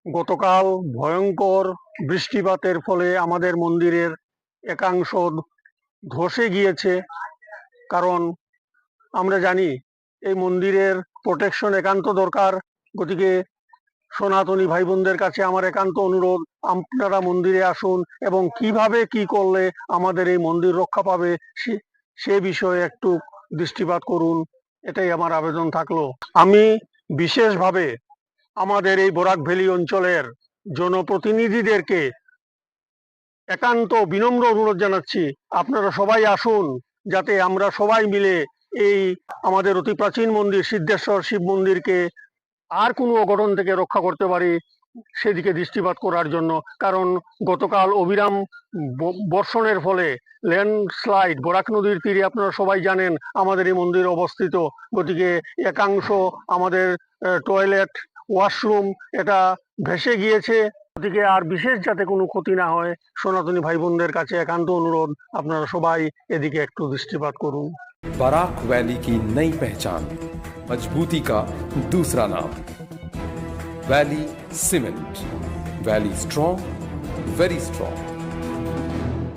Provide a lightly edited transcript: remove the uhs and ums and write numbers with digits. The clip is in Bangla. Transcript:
গতকাল ভয়ঙ্কর বৃষ্টিপাতের ফলে আমাদের মন্দিরের একাংশ ধসে গিয়েছে। কারণ আমরা জানি এই মন্দিরের প্রোটেকশন একান্ত দরকার। গতিকে সনাতনী ভাই বোনদের কাছে আমার একান্ত অনুরোধ, আপনারা মন্দিরে আসুন এবং কিভাবে কি করলে আমাদের এই মন্দির রক্ষা পাবে সে বিষয়ে একটু দৃষ্টিপাত করুন, এটাই আমার আবেদন থাকলো। আমি বিশেষভাবে আমাদের এই বরাক ভ্যালি অঞ্চলের জনপ্রতিনিধিদেরকে একান্ত বিনম্র অনুরোধ জানাচ্ছি, আপনারা সবাই আসুন, যাতে আমরা সবাই মিলে এই আমাদের অতি প্রাচীন মন্দির সিদ্ধেশ্বর শিব মন্দিরকে আর কোনো অঘটন থেকে রক্ষা করতে পারি, সেদিকে দৃষ্টিপাত করার জন্য। কারণ গতকাল অবিরাম বর্ষণের ফলে ল্যান্ডস্লাইড, বরাক নদীর তীরে আপনারা সবাই জানেন আমাদের এই মন্দির অবস্থিত। গতিকে একাংশ আমাদের টয়লেট, ওয়াশরুম এটা ভেসে গিয়েছে। গতিকে আর বিশেষ যাতে কোনো ক্ষতি না হয়, সনাতনী ভাই বোনদের কাছে একান্ত অনুরোধ, আপনারা সবাই এদিকে একটু দৃষ্টিপাত করুন। बराक वैली की नई पहचान, मजबूती का दूसरा नाम, valley cement. Valley strong, very strong.